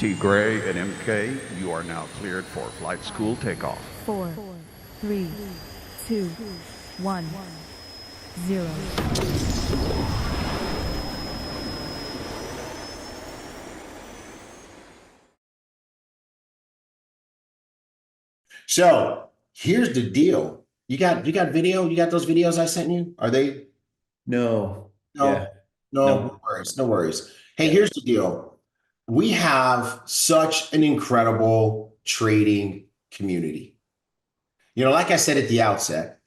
T. Gray and MK, you are now cleared for flight school takeoff. 4, 3, 2, 1, 0. So here's the deal. You got video? You got those videos I sent you? Are they? No. No, Yeah. no worries. No worries. Hey, here's the deal. We have such an incredible trading community. You know, like I said at the outset,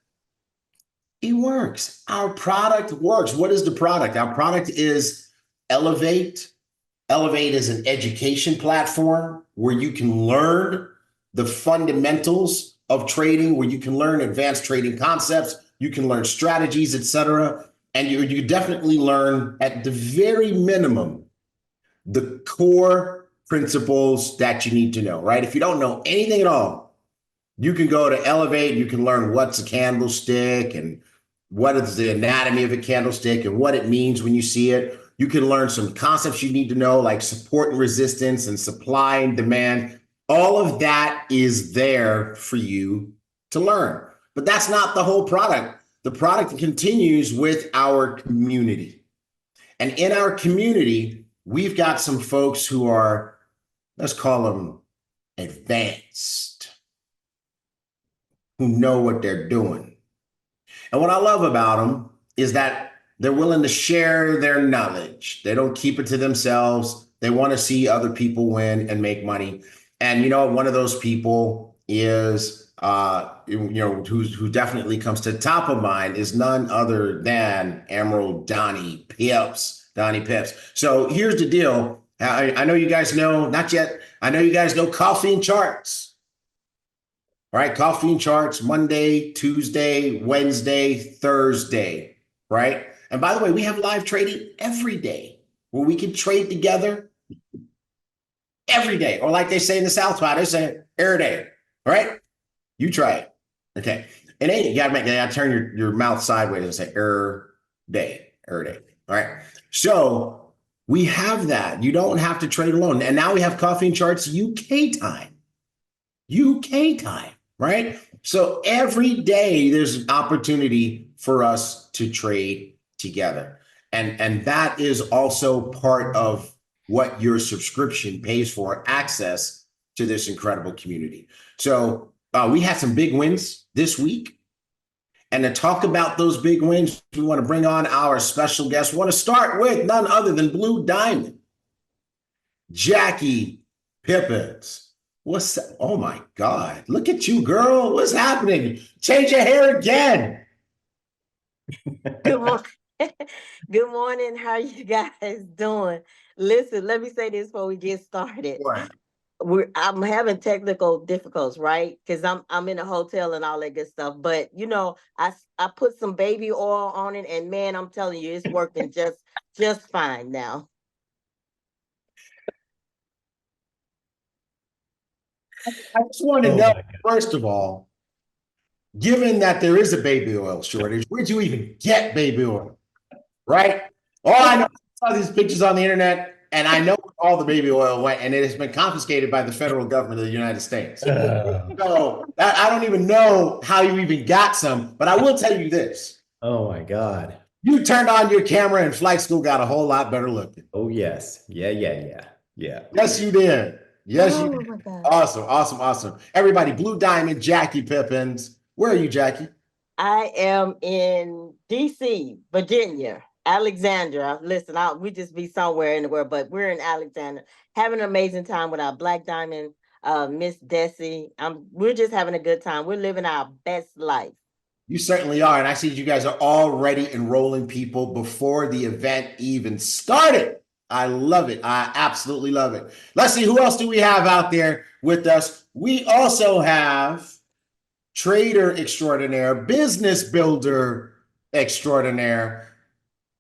it works. Our product works. What is the product? Our product is Elevate. Elevate is an education platform where you can learn the fundamentals of trading, where you can learn advanced trading concepts, you can learn strategies, etc. And you definitely learn at the very minimum the core principles that you need to know, right? If you don't know anything at all, you can go to Elevate, you can learn what's a candlestick and what is the anatomy of a candlestick and what it means when you see it. You can learn some concepts you need to know, like support and resistance and supply and demand. All of that is there for you to learn. But that's not the whole product. The product continues with our community. And in our community, we've got some folks who are, let's call them advanced, who know what they're doing. And what I love about them is that they're willing to share their knowledge. They don't keep it to themselves. They want to see other people win and make money. And, you know, one of those people is, who definitely comes to top of mind is none other than Emerald Donnie Pips. So here's the deal. I know you guys know, not yet. I know you guys know Coffee and Charts. All right, Coffee and Charts, Monday, Tuesday, Wednesday, Thursday, right? And by the way, we have live trading every day where we can trade together every day. Or like they say in the South Side, they say every day, all right? You try it, okay? And then you gotta turn your mouth sideways and say every day, all right? So we have that. You don't have to trade alone. And now we have Coffee and Charts UK time, right? So every day there's an opportunity for us to trade together. And that is also part of what your subscription pays for, access to this incredible community. So we had some big wins this week. And to talk about those big wins, we want to bring on our special guest. We want to start with none other than Blue Diamond, Jackie Pippins. Oh my God, look at you, girl. What's happening? Change your hair again. Good morning. Good morning. How are you guys doing? Listen, let me say this before we get started. I'm having technical difficulties, right? Because I'm in a hotel and all that good stuff. But you know, I put some baby oil on it, and man, I'm telling you, it's working just fine now. I just want to know, first of all, given that there is a baby oil shortage, where'd you even get baby oil? Right? All I know, I saw these pictures on the internet, and I know where all the baby oil went, and it has been confiscated by the federal government of the United States. So I don't even know how you even got some, but I will tell you this. Oh my God. You turned on your camera and flight school got a whole lot better looking. Oh yes. Yeah. Yes, you did. Yes, you did. Awesome. Everybody, Blue Diamond, Jackie Pippins. Where are you, Jackie? I am in DC, Virginia, Alexandria. Listen, we just be somewhere in the world, but we're in Alexandria, having an amazing time with our Black Diamond, Miss Desi. We're just having a good time. We're living our best life. You certainly are. And I see you guys are already enrolling people before the event even started. I love it. I absolutely love it. Let's see, who else do we have out there with us? We also have trader extraordinaire, business builder extraordinaire,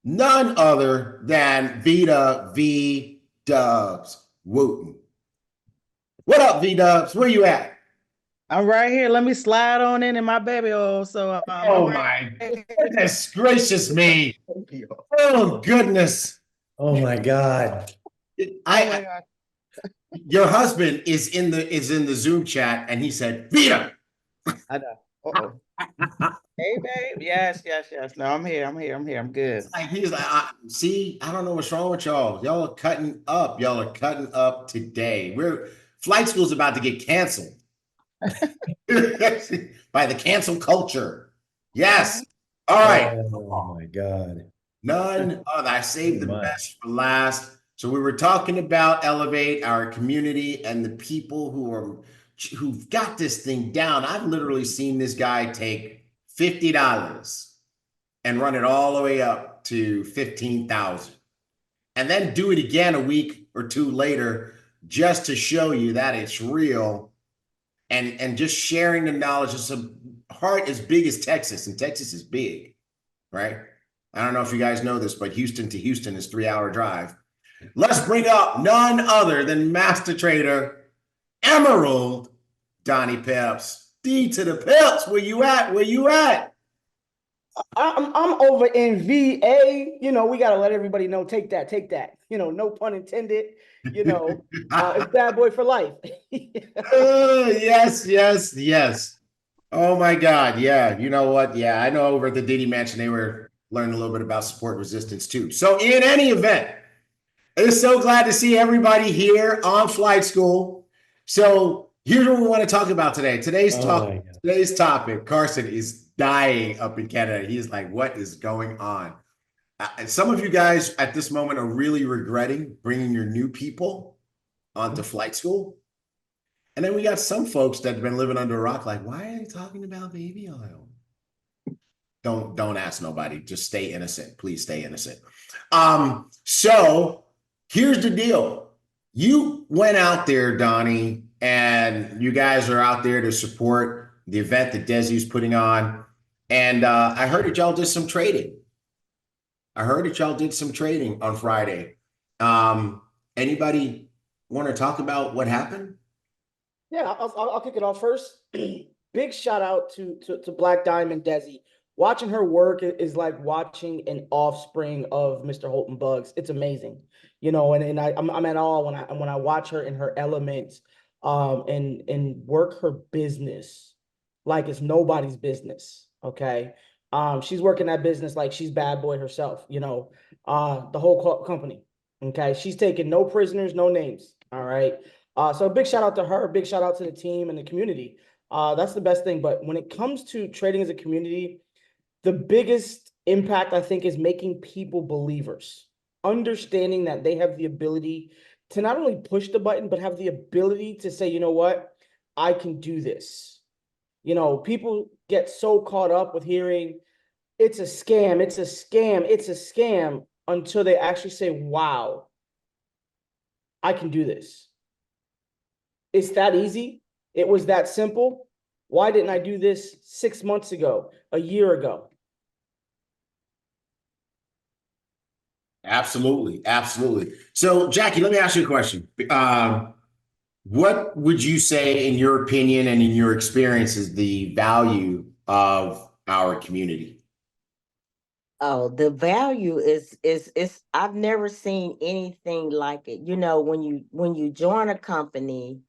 none other than Vita V Dubs Wooten. What up, V Dubs? Where you at? I'm right here. Let me slide on in my baby oil. So, oh my goodness gracious me! Oh goodness! Oh my God! I Your husband is in the Zoom chat, and he said, "Vita." I know. Uh-oh. Hey, babe. Yes, yes, yes. No, I'm here. I'm good. Like, he's like, see, I don't know what's wrong with y'all. Y'all are cutting up. Y'all are cutting up today. Flight school's about to get canceled by the cancel culture. Yes. All right. Oh my God. None of I saved Too the much. best for last. So we were talking about elevate our community and the people who've got this thing down. I've literally seen this guy take $50 and run it all the way up to 15,000, and then do it again a week or two later, just to show you that it's real, and just sharing the knowledge. It's a heart as big as Texas, and Texas is big, right? I don't know if you guys know this, but Houston to Houston is 3-hour drive. Let's bring up none other than master trader Emerald Donnie Peps. D to the Peps. Where you at? Where you at? I'm over in VA. You know, we got to let everybody know. Take that. You know, no pun intended. You know, it's bad boy for life. Yes, yes, yes. Oh my God. Yeah. You know what? Yeah. I know over at the Diddy Mansion, they were learning a little bit about support resistance too. So in any event, it's so glad to see everybody here on Flight School. So here's what we want to talk about today. Today's topic, Carson is dying up in Canada. He's like, what is going on? Some of you guys at this moment are really regretting bringing your new people onto Flight School. And then we got some folks that have been living under a rock, like, why are they talking about baby oil? Don't ask nobody. Just stay innocent. Please stay innocent. So here's the deal. You went out there, Donnie, and you guys are out there to support the event that Desi's putting on. And I heard that y'all did some trading. On Friday. Anybody want to talk about what happened? Yeah, I'll kick it off first. Big shout out to Black Diamond Desi. Watching her work is like watching an offspring of Mr. Holton Bugs. It's amazing, you know. And I'm at all when I watch her in her elements, and work her business like it's nobody's business. Okay, she's working that business like she's bad boy herself. You know, the whole company. Okay, she's taking no prisoners, no names. All right. So a big shout out to her, big shout out to the team and the community. That's the best thing. But when it comes to trading as a community, the biggest impact, I think, is making people believers, understanding that they have the ability to not only push the button, but have the ability to say, you know what, I can do this. You know, people get so caught up with hearing it's a scam, it's a scam, it's a scam, until they actually say, wow, I can do this. It's that easy. It was that simple. Why didn't I do this 6 months ago, a year ago? Absolutely. Absolutely. So, Jackie, let me ask you a question. What would you say, in your opinion and in your experience, is the value of our community? Oh, the value is I've never seen anything like it. You know, when you join a company,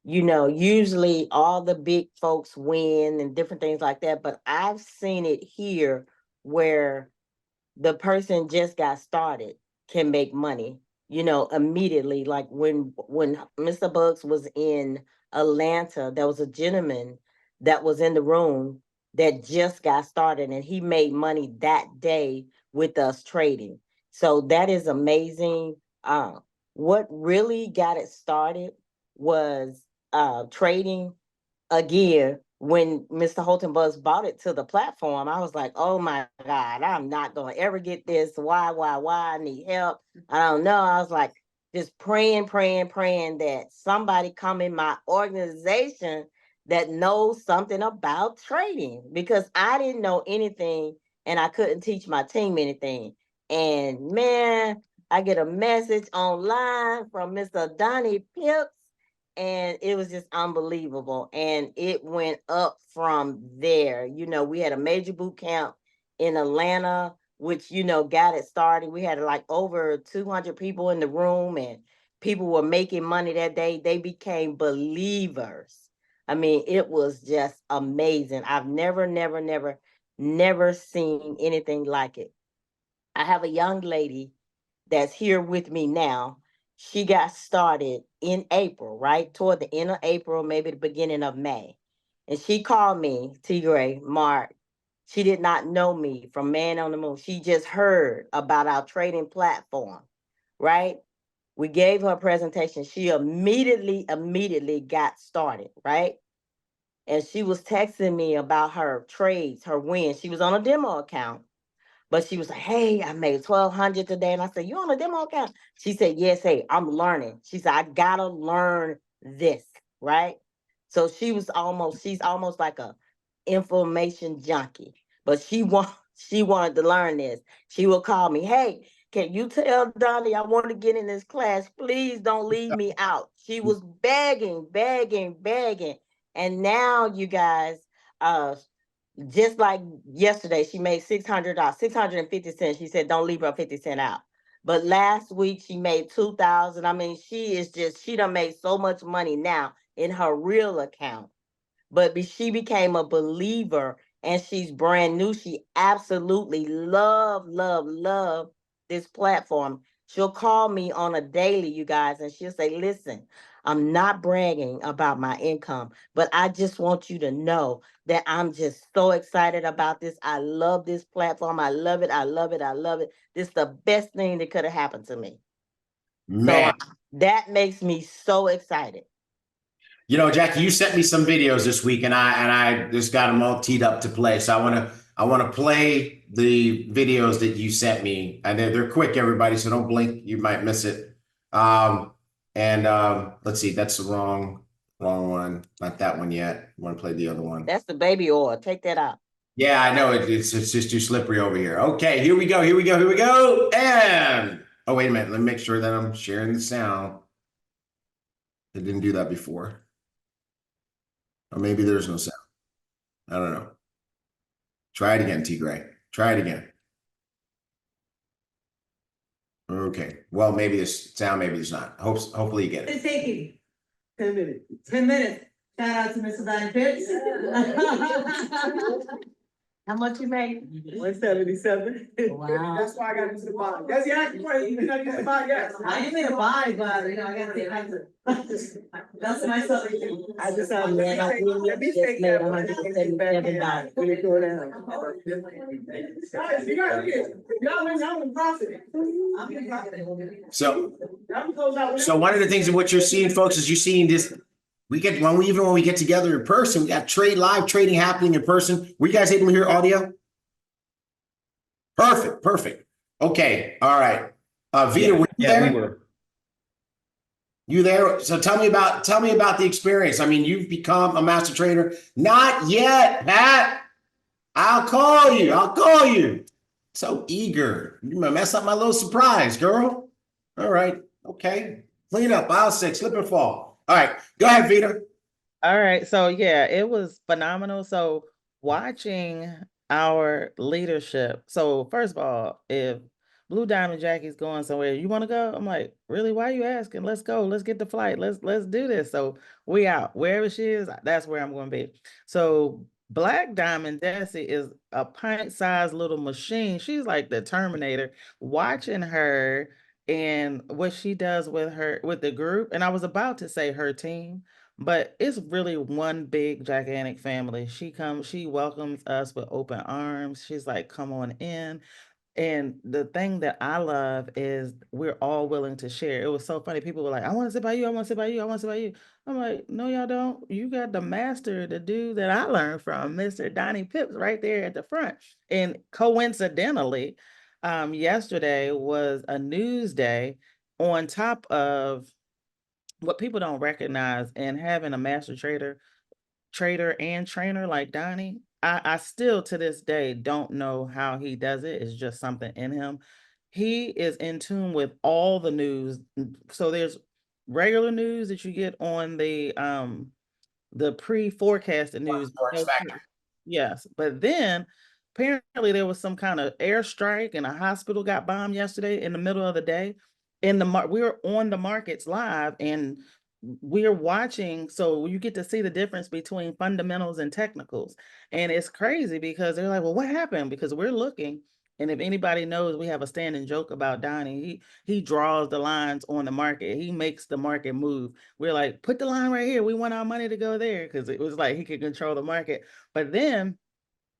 you know, usually all the big folks win and different things like that. But I've seen it here where the person just got started can make money, you know, immediately. Like when Mr. Bugs was in Atlanta, there was a gentleman that was in the room that just got started, and he made money that day with us trading. So that is amazing. What really got it started was trading again. When Mr. Holton Buzz bought it to the platform, I was like, oh my God, I'm not going to ever get this. Why? I need help. I don't know. I was like, just praying that somebody come in my organization that knows something about trading, because I didn't know anything and I couldn't teach my team anything. And man, I get a message online from Mr. Donnie Pips, and it was just unbelievable. And it went up from there. You know, we had a major boot camp in Atlanta, which, you know, got it started. We had like over 200 people in the room, and people were making money that day. They became believers. I mean, it was just amazing. I've never seen anything like it. I have a young lady that's here with me now. She got started in April, right? Toward the end of April, maybe the beginning of May. And she called me, T. Gray, Mark. She did not know me from Man on the Moon. She just heard about our trading platform, right? We gave her a presentation. She immediately got started, right? And she was texting me about her trades, her wins. She was on a demo account. But she was like, hey, I made 1,200 today. And I said, you on a demo account? She said, yes, hey, I'm learning. She said, I gotta learn this, right? So she's almost like a information junkie, but she wanted to learn this. She would call me, hey, can you tell Donnie I want to get in this class? Please don't leave me out. She was begging. And now you guys, just like yesterday, she made $600, 650 cents. She said, don't leave her 50 cents out. But last week she made 2,000. I mean, she done made so much money now in her real account. But she became a believer and she's brand new. She absolutely love this platform. She'll call me on a daily, you guys, and she'll say, listen, I'm not bragging about my income, but I just want you to know that I'm just so excited about this. I love this platform. I love it. This is the best thing that could have happened to me. Man. So that makes me so excited. You know, Jackie, you sent me some videos this week, and I just got them all teed up to play. So I want to play the videos that you sent me, and they're quick, everybody. So don't blink; you might miss it. Let's see, that's the wrong one. Not that one yet. I want to play the other one. That's the baby oil. Take that out. Yeah, I know it's just too slippery over here. Okay, here we go. And oh, wait a minute. Let me make sure that I'm sharing the sound. I didn't do that before. Or maybe there's no sound. I don't know. Try it again, T. Gray. Try it again. Okay. Well, maybe there's sound, maybe there's not. Hopefully you get it. It's taking 10 minutes. 10 minutes. Shout out to Mr. Donnie Pitts. How much you made? 177. Wow. That's why I got into the bottom. That's the actual point. You know, you buy, yes. I didn't mean to buy, but you know, I gotta say that's my selling. I just Oh, man, I really just made $177. Really go down. Guys, you got it. Y'all in profit. I'm in profit. So one of the things of what you're seeing, folks, is you're seeing this. When we get together in person, we got live trading happening in person. Were you guys able to hear audio? Perfect. Okay, all right. Vita, were you there? We were. You there? So tell me about the experience. I mean, you've become a master trader. Not yet, Pat. I'll call you. So eager. You might mess up my little surprise, girl. All right. Okay. Clean up. Aisle 6, slip and fall. All right, go ahead, Vita. All right. So yeah, it was phenomenal. So watching our leadership. So first of all, if Blue Diamond Jackie's going somewhere, you want to go? I'm like, really? Why are you asking? Let's go. Let's get the flight. Let's do this. So we out. Wherever she is, that's where I'm going to be. So Black Diamond Desi is a pint-sized little machine. She's like the Terminator. Watching her and what she does with the group, and I was about to say her team, but it's really one big gigantic family. She welcomes us with open arms. She's like, come on in. And the thing that I love is we're all willing to share. It was so funny. People were like, I want to sit by you. I want to sit by you. I want to sit by you. I'm like, no, y'all don't. You got the master, the dude that I learned from, Mr. Donnie Pips, right there at the front. And coincidentally, yesterday was a news day on top of what people don't recognize, and having a master trader and trainer like Donnie. I still to this day don't know how he does it. It's just something in him. He is in tune with all the news. So there's regular news that you get on the pre-forecasted news. Yes, but then apparently there was some kind of airstrike and a hospital got bombed yesterday in the middle of the day. we were on the markets live, and we're watching, so you get to see the difference between fundamentals and technicals. And it's crazy because they're like, well, what happened? Because we're looking, and if anybody knows, we have a standing joke about Donnie. He draws the lines on the market. He makes the market move. We're like, put the line right here. We want our money to go there, because it was like he could control the market. But then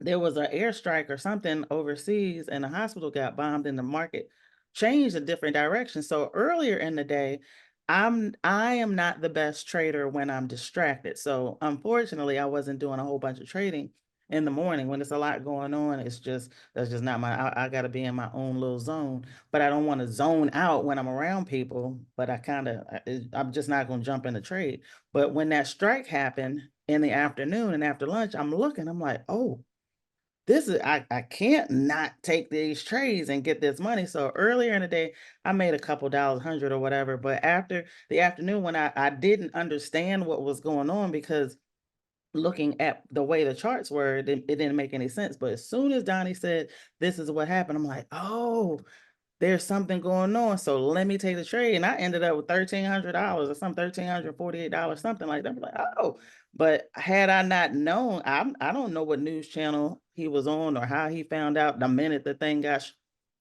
there was an airstrike or something overseas, and the hospital got bombed, and the market changed a different direction. So earlier in the day, I am not the best trader when I'm distracted. So unfortunately, I wasn't doing a whole bunch of trading in the morning when there's a lot going on. That's just not I got to be in my own little zone. But I don't want to zone out when I'm around people. But I'm just not going to jump in the trade. But when that strike happened in the afternoon and after lunch, I'm like, oh, this is I can't not take these trades and get this money. So earlier in the day, I made a couple dollars, 100 or whatever. But after the afternoon, when I didn't understand what was going on, because looking at the way the charts were, it didn't make any sense. But as soon as Donnie said, this is what happened, I'm like, oh, there's something going on. So let me take the trade. And I ended up with $1,300 or some $1,348, something like that. I'm like, oh, but had I not known, I don't know what news channel he was on or how he found out the minute the thing got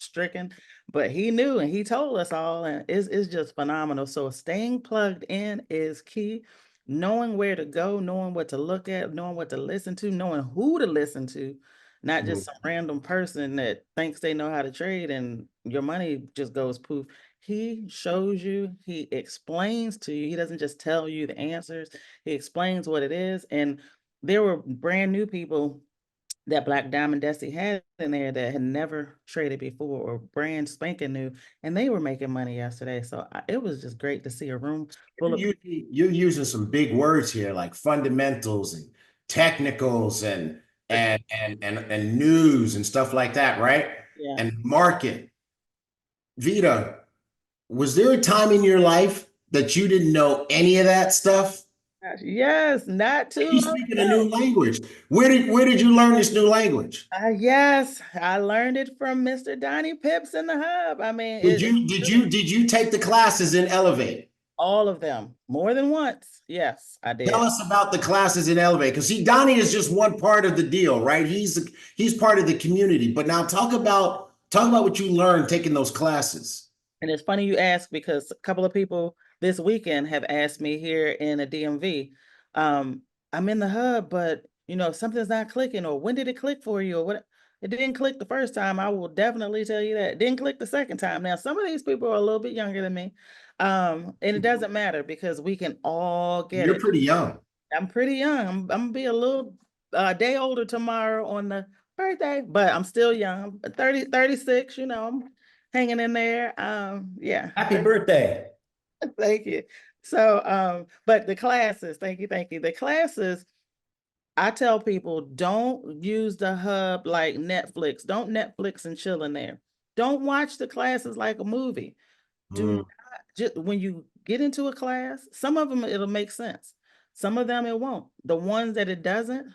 stricken, but he knew and he told us all, and it's just phenomenal. So staying plugged in is key. Knowing where to go, knowing what to look at, knowing what to listen to, knowing who to listen to, not just some random person that thinks they know how to trade and your money just goes poof. He shows you, he explains to you. He doesn't just tell you the answers. He explains what it is. And there were brand new people that Black Diamond Desi had in there that had never traded before or brand spanking new, and they were making money yesterday. So it was just great to see a room full of You're using some big words here, like fundamentals and technicals and news and stuff like that, right? yeah. And market. Vita, was there a time in your life that you didn't know any of that stuff? Yes, not too You long speaking a ago. new language. Where did you learn this new language? Yes, I learned it from Mr. Donnie Pips in the hub. I mean, Did you take the classes in Elevate? all of them more than once. Yes, I Tell did. us about the classes in Elevate, because see, Donnie is just one part of the deal, right? He's part of the community. But now talk about what you learned taking those classes. And it's funny you ask, because a couple of people this weekend have asked me here in the DMV, I'm in the hub, but something's not clicking, or when did it click for you, or what? It didn't click the first time. I will definitely tell you that. It didn't click the second time. Now, some of these people are a little bit younger than me. And it doesn't matter because we can all get You're it. pretty young. I'm pretty young. I'm gonna be a little day older tomorrow on the birthday, but I'm still young. I'm 36, I'm hanging in there. Yeah. Happy birthday. Thank you. So, but the classes, thank you. The classes, I tell people, don't use the hub like Netflix. Don't Netflix and chill in there. Don't watch the classes like a movie. Do not, just when you get into a class, some of them it'll make sense. Some of them it won't. The ones that it doesn't,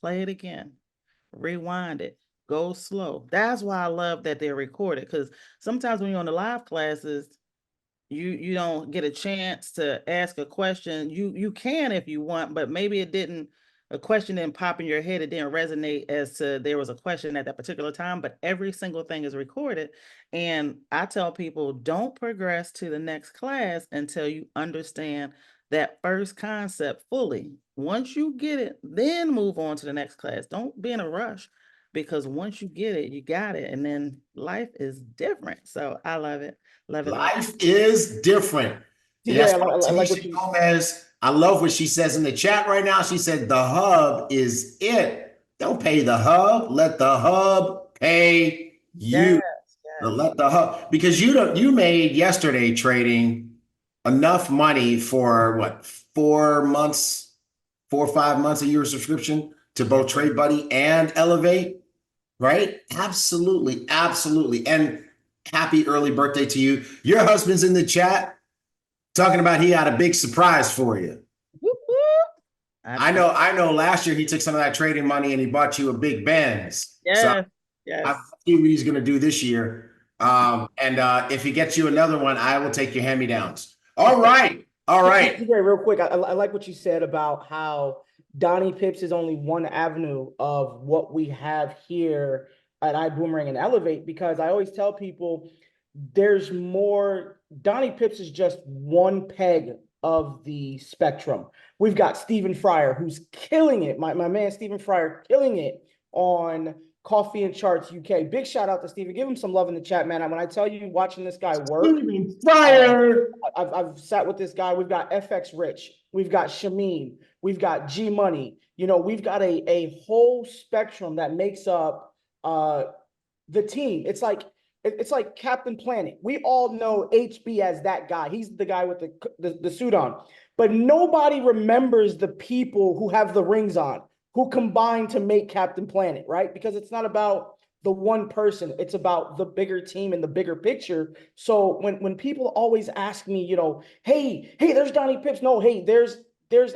play it again, rewind it, go slow. That's why I love that they're recorded, because sometimes when you're on the live classes, you don't get a chance to ask a question. You can if you want, but maybe a question didn't pop in your head. It didn't resonate as to there was a question at that particular time, but every single thing is recorded. And I tell people, don't progress to the next class until you understand that first concept fully. Once you get it, then move on to the next class. Don't be in a rush, because once you get it, you got it. And then life is different. So I love it. Love it. Life is different. Yeah, That's I why like what Tanisha you. Gomez, I love what she says in the chat right now. She said, the hub is it. Don't pay the hub. Let the hub pay you. Yes. Let the hub, because you made yesterday trading enough money for what, 4 months, 4 or 5 months of your subscription to both Trade Buddy and Elevate, right? Absolutely, absolutely. And happy early birthday to you. Your husband's in the chat talking about he had a big surprise for you. Whoop, whoop. I know last year he took some of that trading money and he bought you a big Benz. So Yes. I see what he's going to do this year. And if he gets you another one, I will take your hand-me-downs. All right. Real quick, I like what you said about how Donnie Pips is only one avenue of what we have here at Iboomerang and Elevate, because I always tell people there's more. Donnie Pips is just one peg of the spectrum. We've got Stephen Fryer, who's killing it. My man Stephen Fryer killing it on Coffee and Charts UK. Big shout out to Stephen. Give him some love in the chat, man. When I tell you, watching this guy work, I've sat with this guy. We've got FX Rich, we've got Shameen, we've got G Money. We've got a whole spectrum that makes up the team. It's like Captain Planet. We all know HB as that guy. He's the guy with the suit on, but nobody remembers the people who have the rings on, who combine to make Captain Planet, right? Because it's not about the one person, it's about the bigger team and the bigger picture. So when people always ask me, hey, there's Donnie Pips. No, hey, there's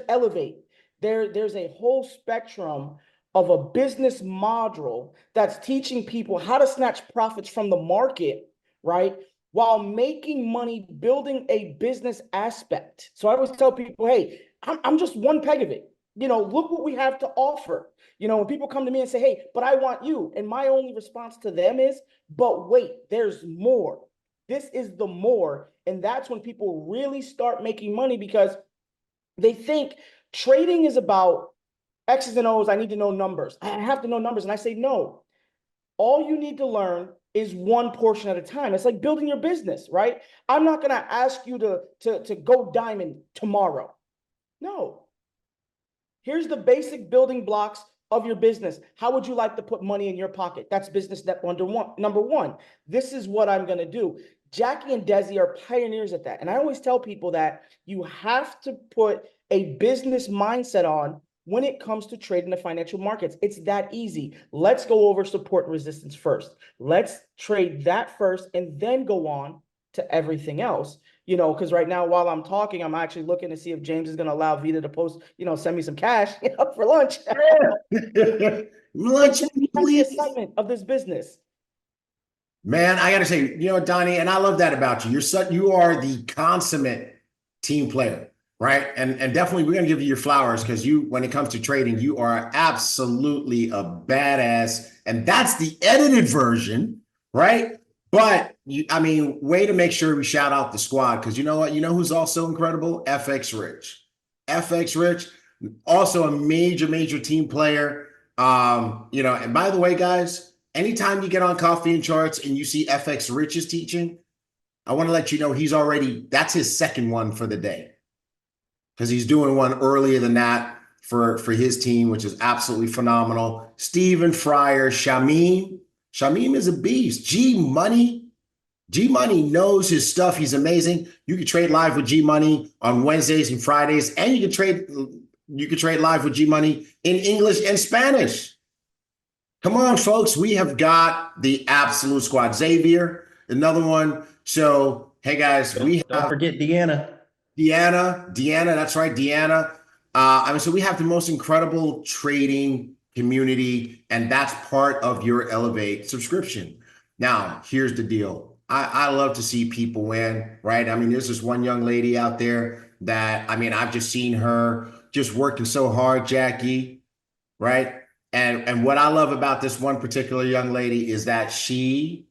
Elevate. There's a whole spectrum of a business module that's teaching people how to snatch profits from the market, right? While making money, building a business aspect. So I always tell people, hey, I'm just one peg of it. Look what we have to offer. When people come to me and say, hey, but I want you. And my only response to them is, but wait, there's more. This is the more. And that's when people really start making money, because they think trading is about X's and O's. I need to know numbers. I have to know numbers. And I say, no, all you need to learn is one portion at a time. It's like building your business, right? I'm not going to ask you to go diamond tomorrow. No. Here's the basic building blocks of your business. How would you like to put money in your pocket? That's business step number one. This is what I'm going to do. Jackie and Desi are pioneers at that. And I always tell people that you have to put a business mindset on when it comes to trading the financial markets. It's that easy. Let's go over support and resistance first. Let's trade that first and then go on to everything else. Because right now, while I'm talking, I'm actually looking to see if James is going to allow Vita to post, send me some cash for lunch. Lunch, please. The excitement of this business. Man, I got to say, Donnie, and I love that about you. You are the consummate team player, right? And definitely we're going to give you your flowers, because when it comes to trading, you are absolutely a badass. And that's the edited version, right? But way to make sure we shout out the squad, because you know what? Who's also incredible? FX Rich. FX Rich, also a major team player. And by the way, guys, anytime you get on Coffee and Charts and you see FX Rich's teaching, I want to let you know that's his second one for the day, because he's doing one earlier than that for his team, which is absolutely phenomenal. Stephen Fryer, Shameen is a beast. G Money knows his stuff. He's amazing. You can trade live with G Money on Wednesdays and Fridays, and you can trade live with G Money in English and Spanish. Come on, folks. We have got the absolute squad. Xavier, another one. So, hey guys, don't forget Deanna. Deanna, that's right, Deanna. So we have the most incredible trading community, and that's part of your Elevate subscription. Now, here's the deal. I love to see people win, right? There's this one young lady out there that, I've just seen her just working so hard, Jackie, right? And what I love about this one particular young lady is that she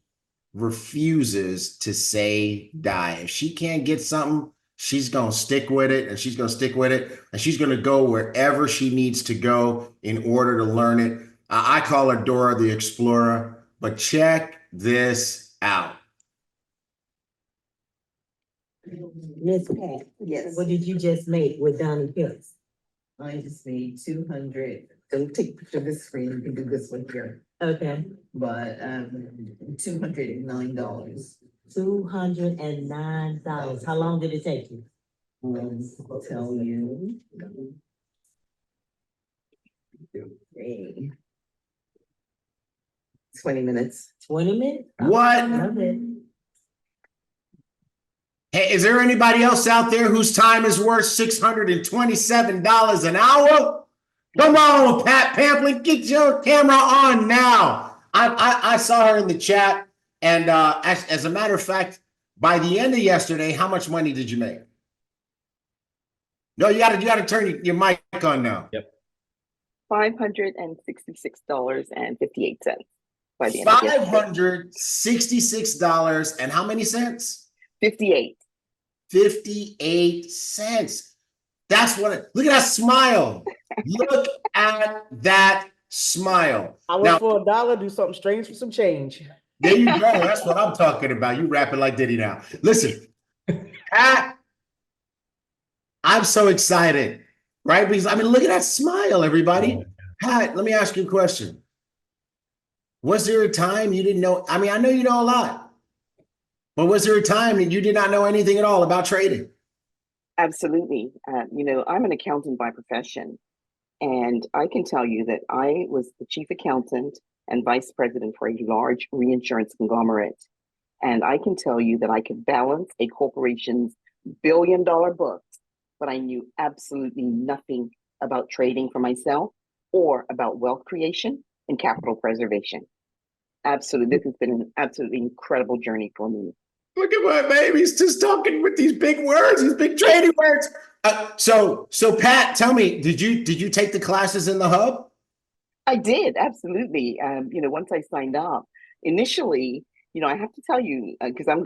refuses to say die. If she can't get something, she's going to stick with it, and she's going to stick with it, and she's going to go wherever she needs to go in order to learn it. I call her Dora the Explorer, but check this out. Miss Pat, Yes. what did you just make with Donnie Pips? I just need 200. Don't take a picture of this screen. You can do this one here. Okay, But $209. $209. How long did it take you? I'll tell you. Okay. 20 minutes. 20 minutes? What? Okay. Hey, is there anybody else out there whose time is worth $627 an hour? Come on, Pat Pamplin, get your camera on now. I saw her in the chat. And as a matter of fact, by the end of yesterday, how much money did you make? No, you gotta turn your mic on now. Yep. $566.58 by the end of yesterday. $566 and how many cents? 58. 58 cents. That's what look at that smile. Look at that smile. I work Now, for $1, do something strange for some change. there you go. That's what I'm talking about. You rapping like Diddy now. Listen, Pat, I'm so excited, right? Because I mean, look at that smile, everybody. Pat, let me ask you a question. Was there a time you didn't know? I mean, I know you know a lot, but was there a time that you did not know anything at all about trading? Absolutely. I'm an accountant by profession, and I can tell you that I was the chief accountant and vice president for a large reinsurance conglomerate. And I can tell you that I could balance a corporation's billion-dollar books, but I knew absolutely nothing about trading for myself or about wealth creation and capital preservation. Absolutely. This has been an absolutely incredible journey for me. Look at my baby's just talking with these big words, these big trading words. So Pat, tell me, did you take the classes in the hub? I did, absolutely. Once I signed up, initially, I have to tell you, because I'm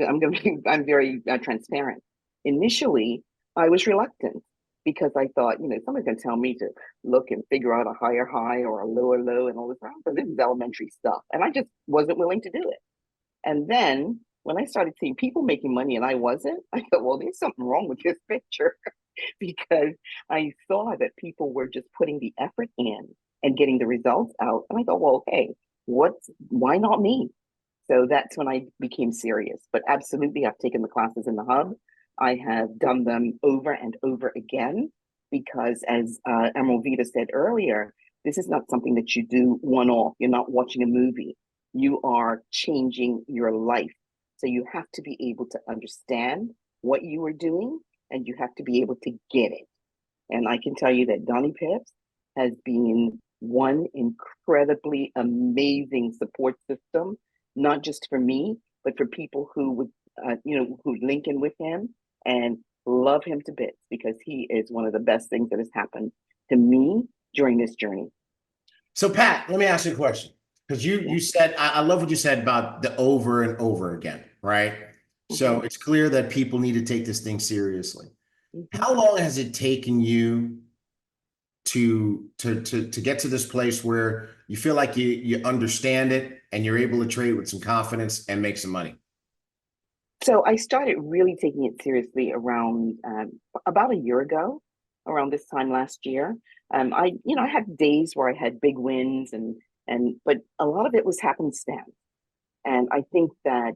very transparent. Initially, I was reluctant because I thought, somebody's going to tell me to look and figure out a higher high or a lower low and all this. But this is elementary stuff, and I just wasn't willing to do it. And then when I started seeing people making money and I wasn't, I thought, well, there's something wrong with this picture because I saw that people were just putting the effort in and getting the results out. And I thought, well, hey, why not me? So that's when I became serious. But absolutely, I've taken the classes in the hub. I have done them over and over again because, as Emerald Vita said earlier, this is not something that you do one-off. You're not watching a movie. You are changing your life. So you have to be able to understand what you are doing, and you have to be able to get it. And I can tell you that Donnie Pips has been one incredibly amazing support system, not just for me, but for people who would, who link in with him and love him to bits, because he is one of the best things that has happened to me during this journey. So Pat, let me ask you a question. Because you said, I love what you said about the over and over again, right? Mm-hmm. So it's clear that people need to take this thing seriously. Mm-hmm. How long has it taken you to get to this place where you feel like you understand it and you're able to trade with some confidence and make some money? So I started really taking it seriously around about a year ago, around this time last year. I had days where I had big wins but a lot of it was happenstance. And I think that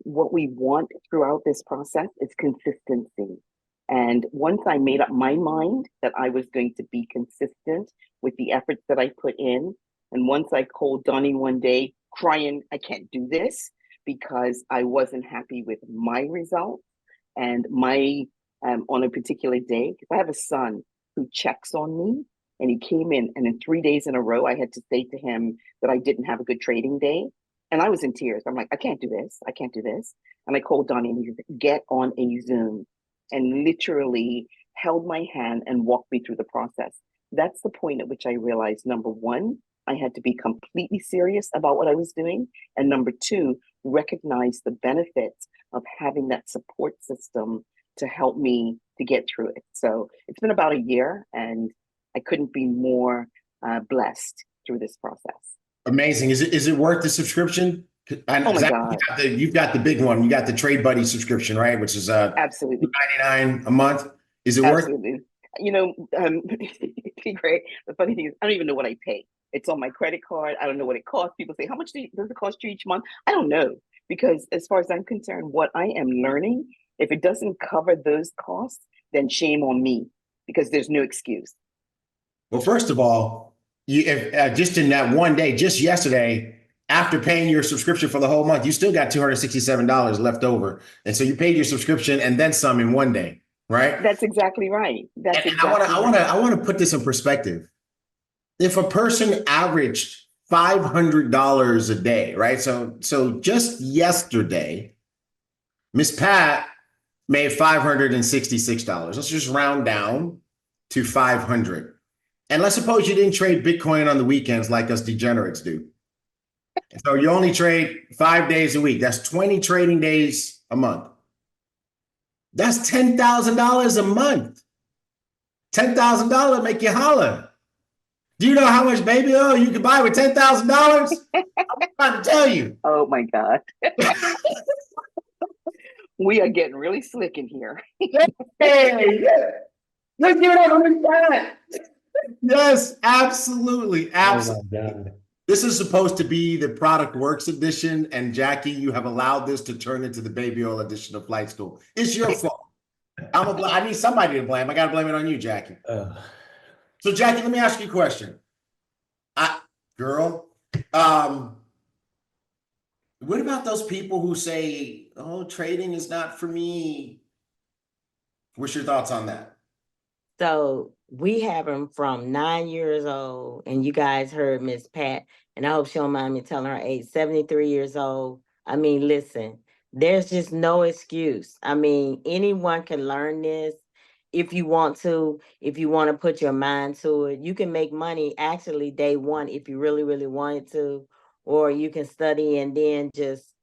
what we want throughout this process is consistency. And once I made up my mind that I was going to be consistent with the efforts that I put in, and once I called Donnie one day crying, I can't do this because I wasn't happy with my results and my on a particular day, because I have a son who checks on me. And he came in, and in 3 days in a row, I had to say to him that I didn't have a good trading day. And I was in tears. I'm like, I can't do this. I can't do this. And I called Donnie, and he said, get on a Zoom, and literally held my hand and walked me through the process. That's the point at which I realized, number one, I had to be completely serious about what I was doing. And number two, recognize the benefits of having that support system to help me to get through it. So it's been about a year, and I couldn't be more blessed through this process. Amazing. Is it worth the subscription? Oh my God. You've got the big one. You got the Trade Buddy subscription, right? Which is absolutely $99 a month. Is it absolutely worth? Great. The funny thing is, I don't even know what I pay. It's on my credit card. I don't know what it costs. People say, how much does it cost you each month? I don't know, because as far as I'm concerned, what I am learning, if it doesn't cover those costs, then shame on me, because there's no excuse. Well, first of all, just in that one day, just yesterday, after paying your subscription for the whole month, you still got $267 left over. And so you paid your subscription and then some in one day, right? That's exactly right. I want to put this in perspective. If a person averaged $500 a day, right? So just yesterday, Miss Pat made $566. Let's just round down to 500. And let's suppose you didn't trade Bitcoin on the weekends like us degenerates do. So you only trade 5 days a week. That's 20 trading days a month. That's $10,000 a month. $10,000 make you holler. Do you know how much baby oil you can buy with $10,000? I'm trying to tell you. Oh my God. We are getting really slick in here. Hey, yeah. Let's give it up for Miss Pat. Yes, absolutely. Absolutely. Oh my God. This is supposed to be the Product Works edition, and Jackie, you have allowed this to turn into the baby oil edition of Flight School. It's your fault. I need somebody to blame. I got to blame it on you, Jackie. So, Jackie, let me ask you a question. Girl, what about those people who say, "Oh, trading is not for me"? What's your thoughts on that? So we have them from 9 years old, and you guys heard Miss Pat, and I hope she don't mind me telling her age, 73 years old. I mean, listen, there's just no excuse. I mean, anyone can learn this if you want to put your mind to it. You can make money actually day one if you really, really wanted to, or you can study and then just,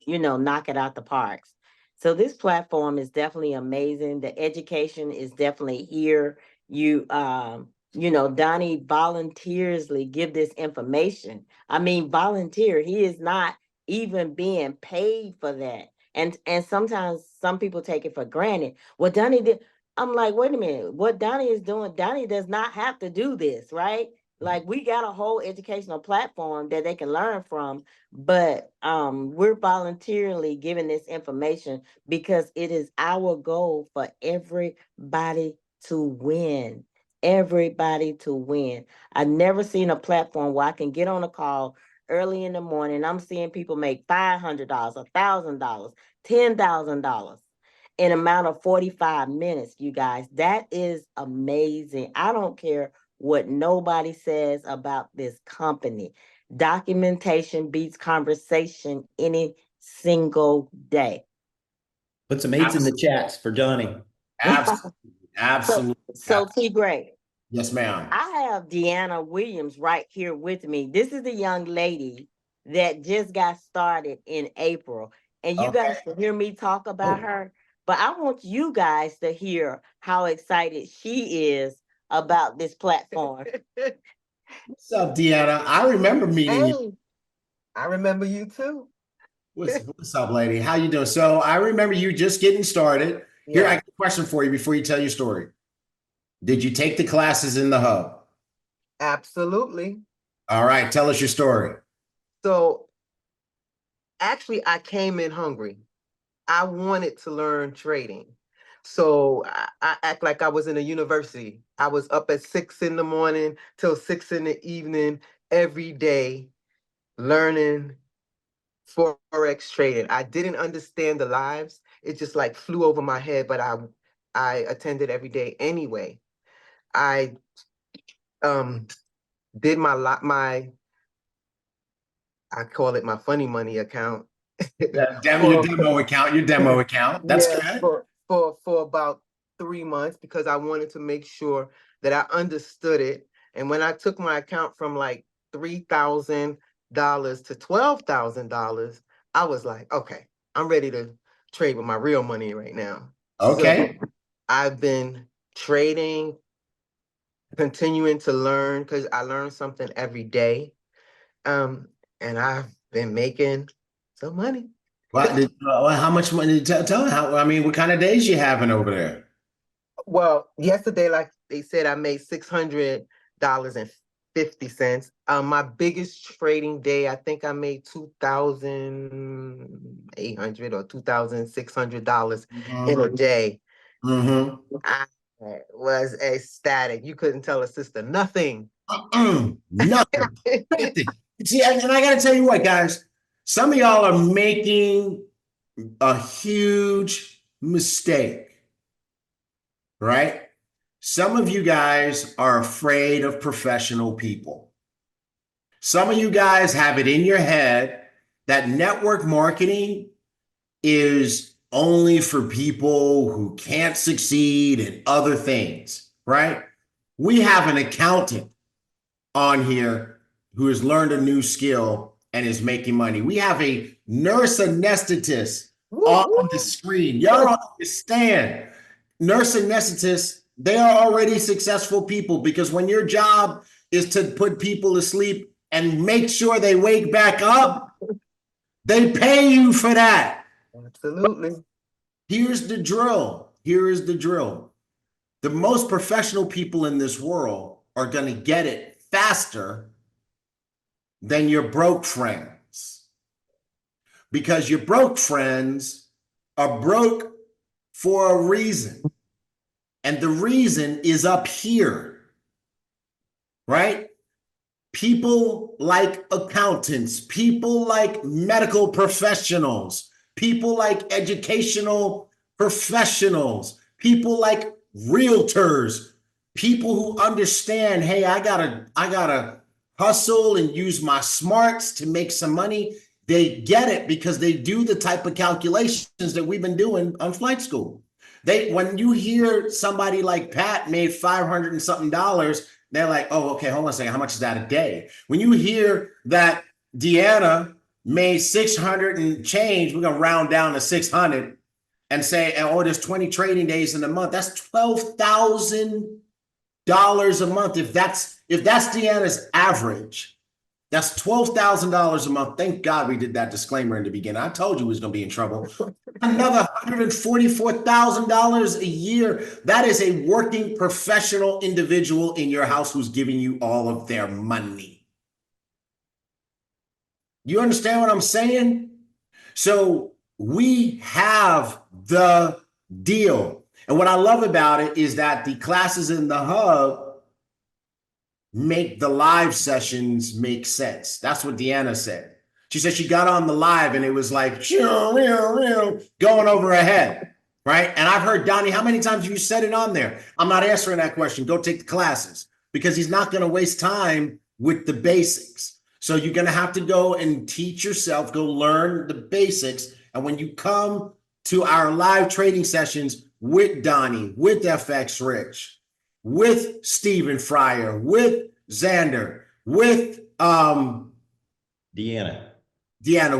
knock it out the parks. So this platform is definitely amazing. The education is definitely here. Donnie voluntarily give this information. I mean, volunteer. He is not even being paid for that. And sometimes some people take it for granted. What Donnie did, I'm like, wait a minute. What Donnie is doing, Donnie does not have to do this, right? Like, we got a whole educational platform that they can learn from, but we're voluntarily giving this information because it is our goal for everybody to win. Everybody to win. I've never seen a platform where I can get on a call early in the morning. I'm seeing people make $500, $1,000, $10,000 in a amount of 45 minutes, you guys. That is amazing. I don't care what nobody says about this company. Documentation beats conversation any single day. Put some eights in the chats for Donnie. Absolutely. Absolutely. So T. Gray. Yes, ma'am. I have Deanna Williams right here with me. This is the young lady that just got started in April. And you guys can hear me talk about her, but I want you guys to hear how excited she is about this platform. What's up, Deanna? I remember meeting you. I remember you too. What's up, lady? How you doing? So I remember you just getting started. Here, I got a question for you before you tell your story. Did you take the classes in the hub? Absolutely. All right, tell us your story. So actually, I came in hungry. I wanted to learn trading. So I act like I was in a university. I was up at 6 in the morning till 6 in the evening every day learning Forex trading. I didn't understand the lives. It just like flew over my head, but I attended every day anyway. I did I call it my funny money account. Your demo account. That's good. For about 3 months because I wanted to make sure that I understood it. And when I took my account from like $3,000 to $12,000, I was like, okay, I'm ready to trade with my real money right now. Okay. So I've been trading, continuing to learn because I learn something every day. And I've been making some money. How much money? Tell me how. I mean, what kind of days you having over there? Well, yesterday, like they said, I made $600.50. My biggest trading day, I think I made $2,800 or $2,600 in a day. Mm-hmm. I was ecstatic. You couldn't tell a sister nothing. Nothing. See, and I got to tell you what, guys. Some of y'all are making a huge mistake, right? Some of you guys are afraid of professional people. Some of you guys have it in your head that network marketing is only for people who can't succeed in other things, right? We have an accountant on here who has learned a new skill and is making money. We have a nurse anesthetist on the screen. Y'all don't understand. Nurse anesthetists, they are already successful people, because when your job is to put people to sleep and make sure they wake back up, they pay you for that. Absolutely. Here's the drill. Here is the drill. The most professional people in this world are going to get it faster than your broke friends, because your broke friends are broke for a reason. And the reason is up here, right? People like accountants, people like medical professionals, people like educational professionals, people like realtors, people who understand, hey, I gotta hustle and use my smarts to make some money. They get it because they do the type of calculations that we've been doing on flight school. When you hear somebody like Pat made $500 and something, they're like, oh, okay, hold on a second. How much is that a day? When you hear that Deanna made 600 and change, we're going to round down to 600 and say, oh, there's 20 trading days in a month. That's $12,000 a month. If that's Deanna's average, that's $12,000 a month. Thank God we did that disclaimer in the beginning. I told you we was going to be in trouble. Another $144,000 a year. That is a working professional individual in your house who's giving you all of their money. You understand what I'm saying? So we have the deal. And what I love about it is that the classes in the hub make the live sessions make sense. That's what Deanna said. She said she got on the live and it was like going over her head, right? And I've heard, Donnie, how many times have you said it on there? I'm not answering that question. Go take the classes, because he's not going to waste time with the basics. So you're going to have to go and teach yourself, go learn the basics. And when you come to our live trading sessions with Donnie, with FX Rich, with Stephen Fryer, with Xander, with Deanna,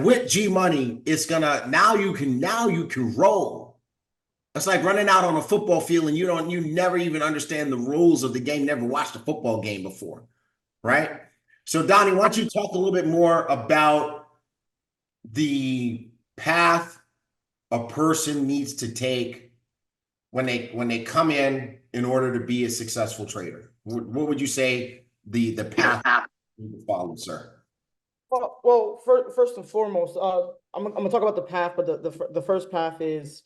with G Money, it's gonna now you can roll. It's like running out on a football field and you never even understand the rules of the game, never watched a football game before, right? So Donnie, why don't you talk a little bit more about the path a person needs to take when they come in order to be a successful trader? What would you say the path to follow, sir? Well, first and foremost, I'm gonna talk about the path, but the first path is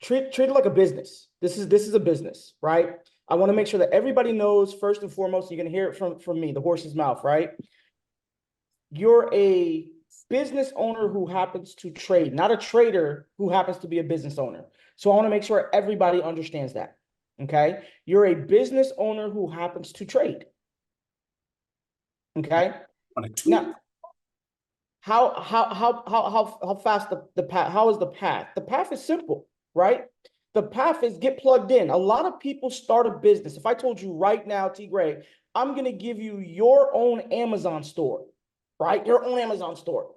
treat it like a business. This is a business, right? I want to make sure that everybody knows, first and foremost, you're gonna hear it from me, the horse's mouth, right? You're a business owner who happens to trade, not a trader who happens to be a business owner. So I want to make sure everybody understands that. Okay, you're a business owner who happens to trade. Okay. Now, how fast the path? How is the path? The path is simple, right? The path is get plugged in. A lot of people start a business. If I told you right now, T. Gray, I'm going to give you your own Amazon store, right? Your own Amazon store.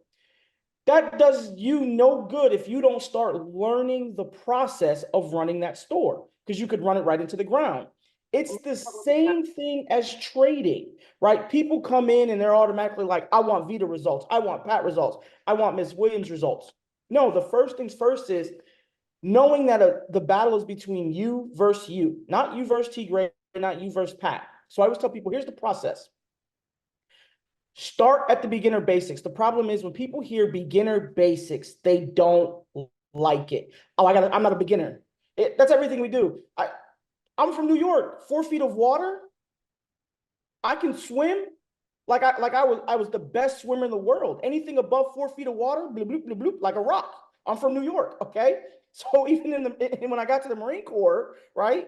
That does you no good if you don't start learning the process of running that store, because you could run it right into the ground. It's the same thing as trading, right? People come in and they're automatically like, I want Vita results. I want Pat results. I want Miss Williams results. No, the first things first is knowing that the battle is between you versus you, not you versus T. Gray, not you versus Pat. So I always tell people, here's the process. Start at the beginner basics. The problem is when people hear beginner basics, they don't like it. Oh, I'm not a beginner. That's everything we do. I'm from New York, 4 feet of water. I can swim like I was the best swimmer in the world. Anything above 4 feet of water, bloop, bloop, bloop, bloop, like a rock. I'm from New York, okay? So even when I got to the Marine Corps, right?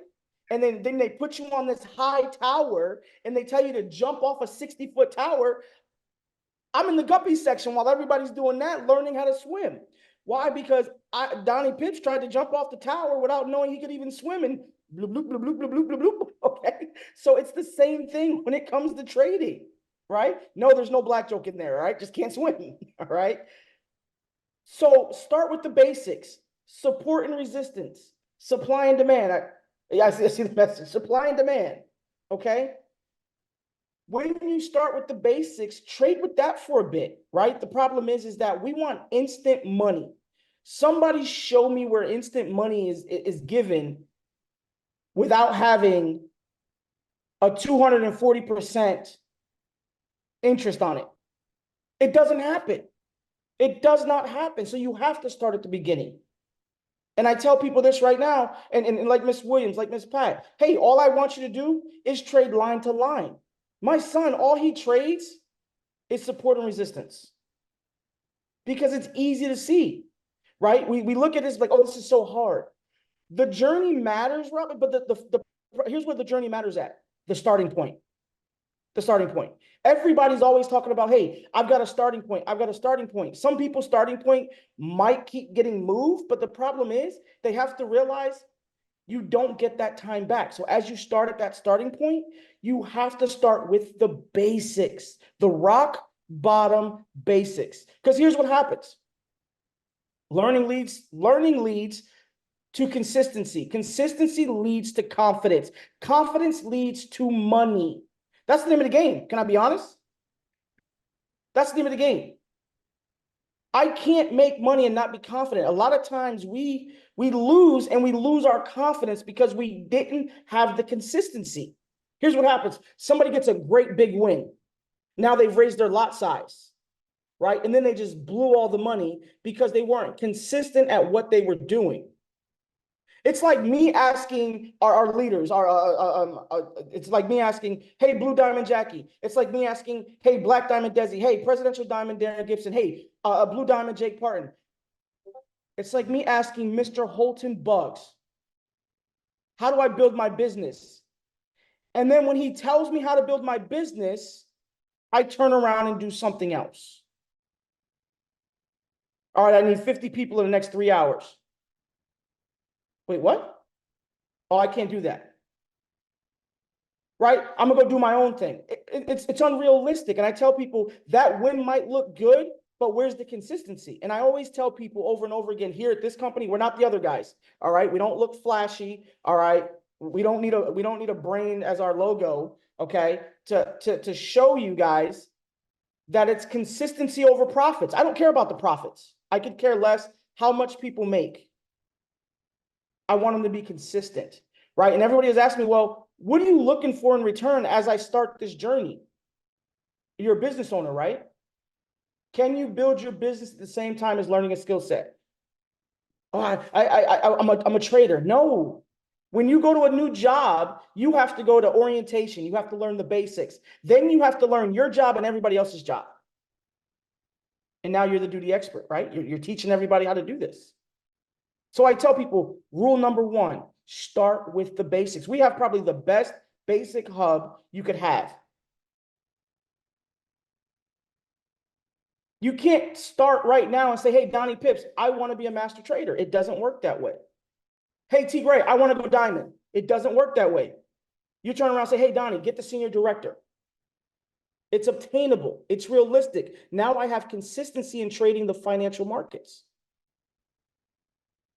And then they put you on this high tower and they tell you to jump off a 60-foot tower. I'm in the guppy section while everybody's doing that, learning how to swim. Why? Because Donnie Pitts tried to jump off the tower without knowing he could even swim, and bloop, bloop, bloop, bloop, bloop, bloop, bloop. Okay. So it's the same thing when it comes to trading, right? No, there's no black joke in there, right? Just can't swim. All right. So start with the basics: support and resistance, supply and demand. I see the message: supply and demand. Okay. When you start with the basics, trade with that for a bit, right? The problem is that we want instant money. Somebody show me where instant money is given without having a 240% interest on it. It doesn't happen. It does not happen. So you have to start at the beginning. And I tell people this right now, and like Miss Williams, like Miss Pat, hey, all I want you to do is trade line to line. My son, all he trades is support and resistance because it's easy to see, right? We look at this like, oh, this is so hard. The journey matters, Robert, but here's where the journey matters at: the starting point. The starting point. Everybody's always talking about, hey, I've got a starting point. I've got a starting point. Some people's starting point might keep getting moved, but the problem is they have to realize you don't get that time back. So as you start at that starting point, you have to start with the basics, the rock bottom basics. Because here's what happens. Learning leads to consistency. Consistency leads to confidence. Confidence leads to money. That's the name of the game. Can I be honest? That's the name of the game. I can't make money and not be confident. A lot of times we lose, and we lose our confidence because we didn't have the consistency. Here's what happens. Somebody gets a great big win. Now they've raised their lot size, right? And then they just blew all the money because they weren't consistent at what they were doing. It's like me asking our leaders, it's like me asking, hey, Blue Diamond Jackie. It's like me asking, hey, Black Diamond Desi. Hey, Presidential Diamond Darren Gibson. Hey, Blue Diamond Jake Parton. It's like me asking Mr. Holton Bugs, how do I build my business? And then when he tells me how to build my business, I turn around and do something else. All right, I need 50 people in the next 3 hours. Wait, what? Oh, I can't do that. Right? I'm gonna go do my own thing. It's unrealistic. And I tell people that win might look good, but where's the consistency? And I always tell people over and over again, here at this company, we're not the other guys. All right. We don't look flashy. All right. We don't need a brain as our logo, okay, to show you guys that it's consistency over profits. I don't care about the profits. I could care less how much people make. I want them to be consistent, right? And everybody has asked me, well, what are you looking for in return as I start this journey? You're a business owner, right? Can you build your business at the same time as learning a skill set? Oh, I'm a trader. No. When you go to a new job, you have to go to orientation. You have to learn the basics. Then you have to learn your job and everybody else's job. And now you're the duty expert, right? You're teaching everybody how to do this. So I tell people, rule number one, start with the basics. We have probably the best basic hub you could have. You can't start right now and say, hey, Donnie Pips, I want to be a master trader. It doesn't work that way. Hey, T. Gray, I want to go diamond. It doesn't work that way. You turn around and say, hey, Donnie, get the senior director. It's obtainable. It's realistic. Now I have consistency in trading the financial markets.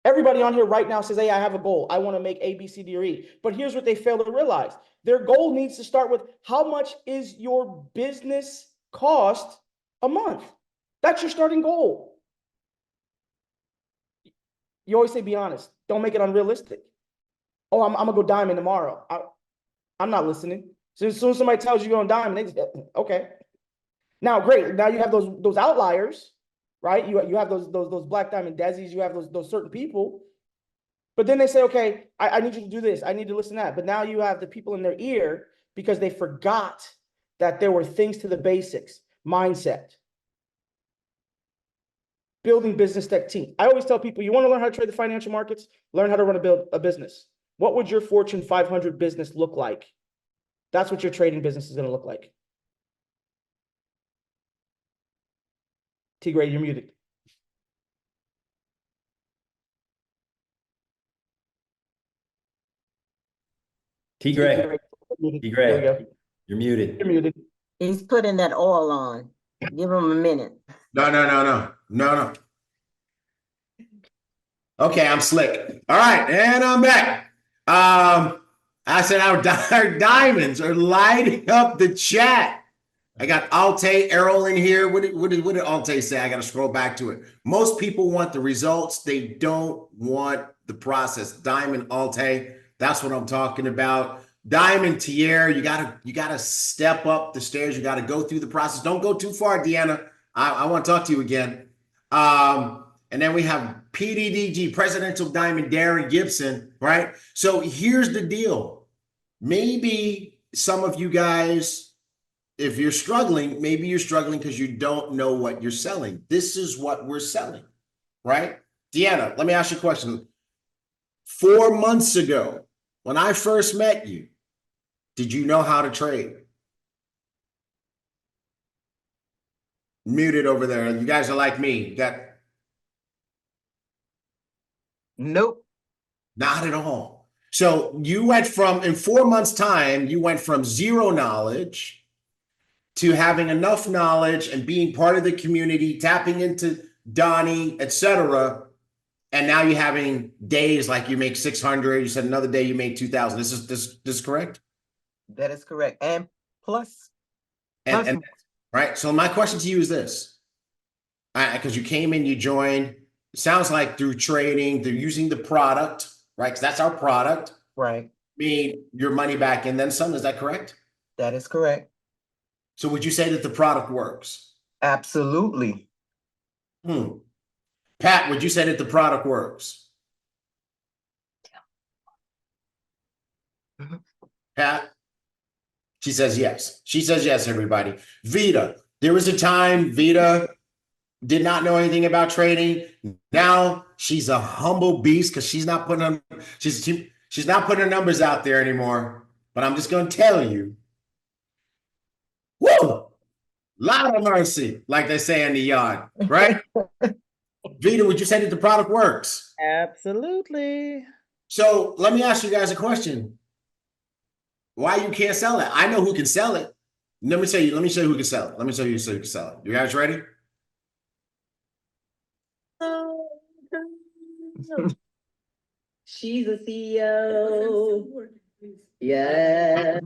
Everybody on here right now says, hey, I have a goal. I want to make A, B, C, D, or E. But here's what they fail to realize. Their goal needs to start with, how much is your business cost a month? That's your starting goal. You always say, be honest. Don't make it unrealistic. Oh, I'm going to go diamond tomorrow. I'm not listening. So as soon as somebody tells you you're going diamond, they just, okay. Now, great. Now you have those outliers. Right? You have those Black Diamond Desis, you have those certain people. But then they say, okay, I need you to do this. I need to listen to that. But now you have the people in their ear because they forgot that there were things to the basics. Mindset. Building business tech team. I always tell people, you want to learn how to trade the financial markets, learn how to run a business. what would your Fortune 500 business look like? That's what your trading business is going to look like. Tigray, you're muted. Tigray, There we Tigray, go. you're muted. You're muted. He's putting that oil on. Give him a minute. No. Okay, I'm slick. All right, and I'm back. I said our diamonds are lighting up the chat. I got Alte, Errol in here. What did Alte say? I got to scroll back to it. Most people want the results. They don't want the process. Diamond, Alte, that's what I'm talking about. Diamond, Tierre, you gotta step up the stairs. You got to go through the process. Don't go too far, Deanna. I want to talk to you again. And then we have PDDG, Presidential Diamond, Darren Gibson, right? So here's the deal. Maybe some of you guys, if you're struggling, maybe you're struggling because you don't know what you're selling. This is what we're selling, right? Deanna, let me ask you a question. 4 months ago, when I first met you, did you know how to trade? Muted over there. You guys are like me. Nope. Not at all. So you went from, in 4 months' time, you went from zero knowledge to having enough knowledge and being part of the community, tapping into Donnie, etc. And now you're having days like you make 600. You said another day you made 2,000. This is correct? That is correct. And plus. And right. So my question to you is this, because you came in, you joined. It sounds like through trading, through using the product, right? Because that's our product. Right. Mean your money back and then some. Is that correct? That is correct. So would you say that the product works? Absolutely. Pat, would you say that the product works? Pat? She says yes. She says yes, everybody. Vita, there was a time Vita did not know anything about trading. Now she's a humble beast because she's not putting her numbers out there anymore. But I'm just going to tell you, whoa, lot of mercy, like they say in the yard, right? Vita, would you say that the product works? Absolutely. So let me ask you guys a question. Why you can't sell it? I know who can sell it. Let me show you who can sell it. Let me show you so you can sell it. You guys ready? She's a CEO. Yes.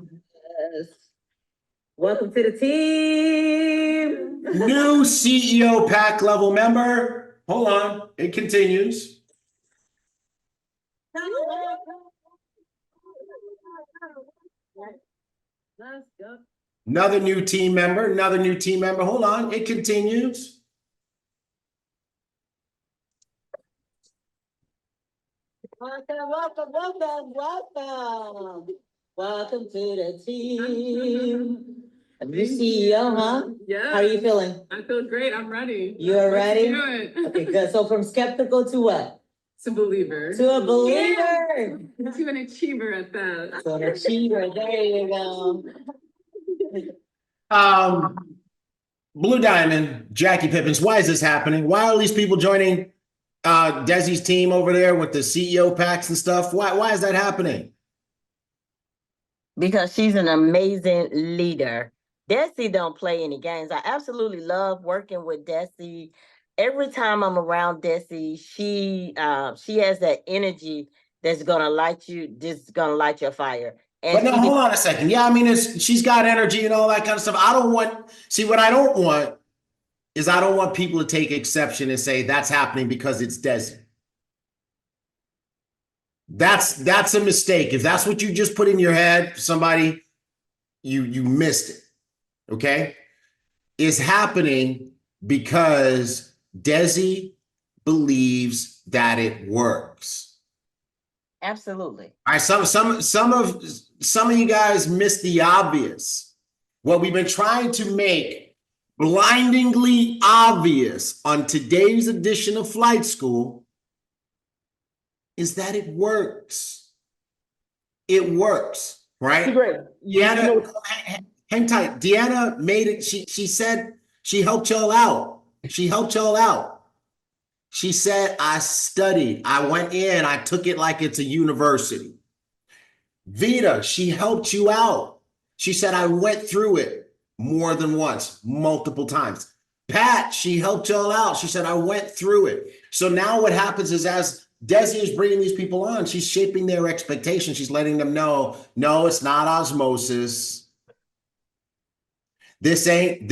Welcome to the team. New CEO pack level member. Hold on. It continues. Another new team member. Hold on. It continues. Welcome to the team. New CEO, huh? Yeah. How are you feeling? I feel great. I'm ready. You're ready? Do it. Okay, good. So from skeptical to what? To believer. To a believer. Yeah. To an achiever at that. To an achiever. There you go. Blue Diamond, Jackie Pippins. Why is this happening? Why are these people joining Desi's team over there with the CEO packs and stuff? Why is that happening? Because she's an amazing leader. Desi don't play any games. I absolutely love working with Desi. Every time I'm around Desi, she has that energy that's gonna light your fire. And But no, hold on a second. Yeah, I mean, she's got energy and all that kind of stuff. What I don't want is I don't want people to take exception and say that's happening because it's Desi. That's a mistake. If that's what you just put in your head, somebody, you missed it. Okay? It's happening because Desi believes that it works. Absolutely. All right, some of you guys missed the obvious. What we've been trying to make blindingly obvious on today's edition of Flight School is that it works. it works, right? Great. Deanna, hang tight. Deanna made it. She said she helped y'all out. She helped y'all out. She said, I studied. I went in. I took it like it's a university. Vita, she helped you out. She said, I went through it more than once, multiple times. Pat, she helped y'all out. She said, I went through it. So now what happens is as Desi is bringing these people on, she's shaping their expectations. She's letting them know, no, it's not osmosis. This ain't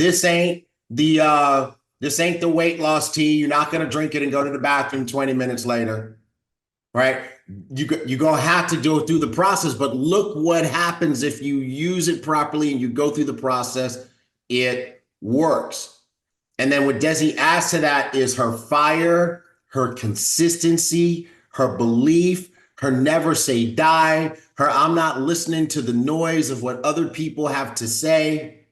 the weight loss tea. You're not going to drink it and go to the bathroom 20 minutes later, right? You're going to have to go through the process, but look what happens if you use it properly and you go through the process. It works. And then what Desi adds to that is her fire, her consistency, her belief, her never say die, her I'm not listening to the noise of what other people have to say.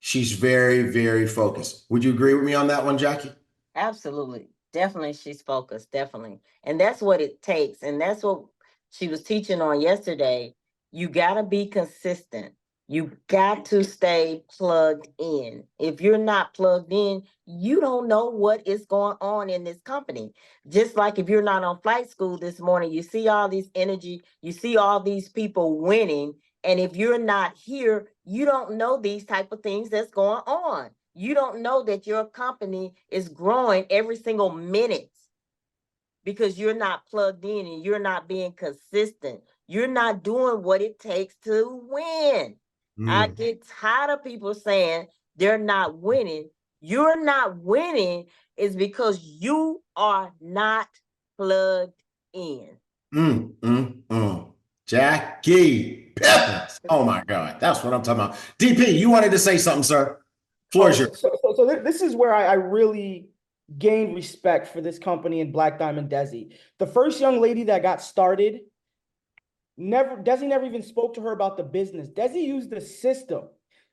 She's very, very focused. Would you agree with me on that one, Jackie? Absolutely. Definitely she's focused, definitely. And that's what it takes. And that's what she was teaching on yesterday. You got to be consistent. You got to stay plugged in. If you're not plugged in, you don't know what is going on in this company. Just like if you're not on flight school this morning, you see all this energy, you see all these people winning. And if you're not here, you don't know these type of things that's going on. You don't know that your company is growing every single minute because you're not plugged in and you're not being consistent. You're not doing what it takes to win. I get tired of people saying they're not winning. You're not winning is because you are not plugged in. Jackie Peppers. Oh my God. That's what I'm talking about. DP, you wanted to say something, sir. Floor is yours. So this is where I really gained respect for this company in Black Diamond Desi. The first young lady that got started, Desi never even spoke to her about the business. Desi used the system.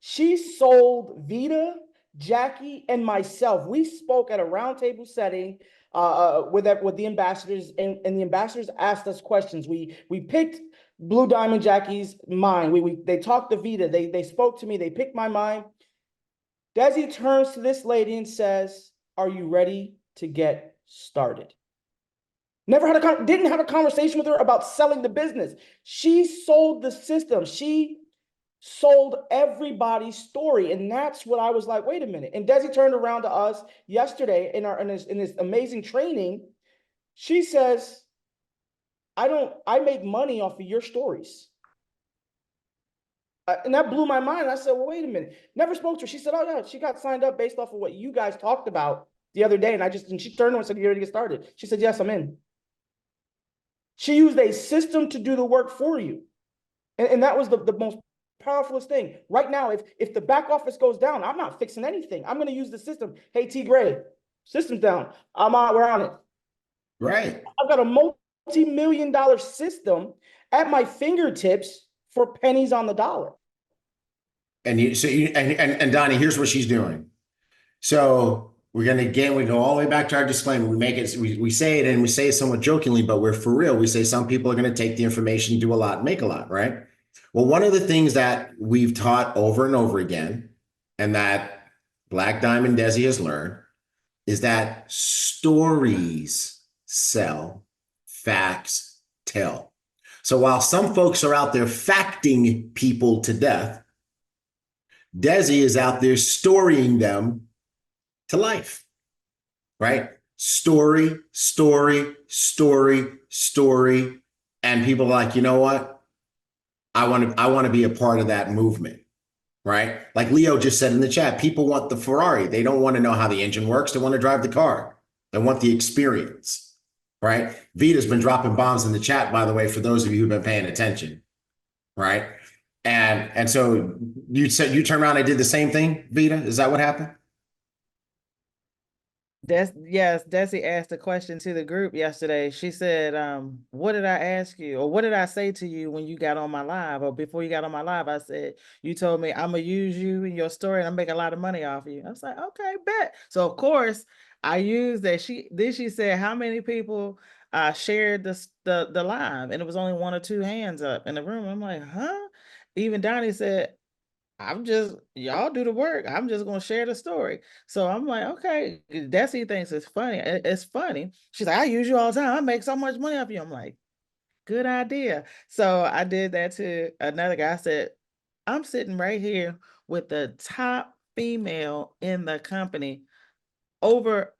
She sold Vita, Jackie, and myself. We spoke at a roundtable setting with the ambassadors, and the ambassadors asked us questions. We picked Blue Diamond Jackie's mind. They talked to Vita. They spoke to me. They picked my mind. Desi turns to this lady and says, "Are you ready to get started?" Didn't have a conversation with her about selling the business. She sold the system. She sold everybody's story. And that's what I was like, wait a minute. And Desi turned around to us yesterday in this amazing training. She says, I make money off of your stories. And that blew my mind. I said, well, wait a minute. Never spoke to her. She said, oh yeah, she got signed up based off of what you guys talked about the other day. And she turned to me and said, you ready to get started? She said, yes, I'm in. She used a system to do the work for you. And that was the most powerfulest thing. Right now, if the back office goes down, I'm not fixing anything. I'm going to use the system. Hey, T. Gray, system's down. We're on it. Right. I've got a multi-million-dollar system at my fingertips for pennies on the dollar. And Donnie, here's what she's doing. So we go all the way back to our disclaimer. We say it, and we say it somewhat jokingly, but we're for real. We say some people are going to take the information, do a lot, make a lot, right? Well, one of the things that we've taught over and over again, and that Black Diamond Desi has learned, is that stories sell, facts tell. So while some folks are out there facting people to death, Desi is out there storying them to life, right? Story. And people are like, you know what? I want to be a part of that movement, right? Like Leo just said in the chat, people want the Ferrari. They don't want to know how the engine works. They want to drive the car. They want the experience, right? Vita's been dropping bombs in the chat, by the way, for those of you who've been paying attention, right? And so you said you turned around and did the same thing, Vita? Is that what happened? Yes, Desi asked a question to the group yesterday. She said, what did I ask you? Or what did I say to you when you got on my live? Or before you got on my live, I said, you told me I'm going to use you in your story and I'm making a lot of money off of you. I was like, okay, bet. So of course I used that. She said, how many people I shared the live, and it was only 1 or 2 hands up in the room. I'm like, huh? Even Donnie said, y'all do the work. I'm just gonna share the story. So I'm like, okay, Desi thinks it's funny. It's funny. She's like, I use you all the time. I make so much money off you. I'm like, good idea. So I did that to another guy. I said, I'm sitting right here with the top female in the company.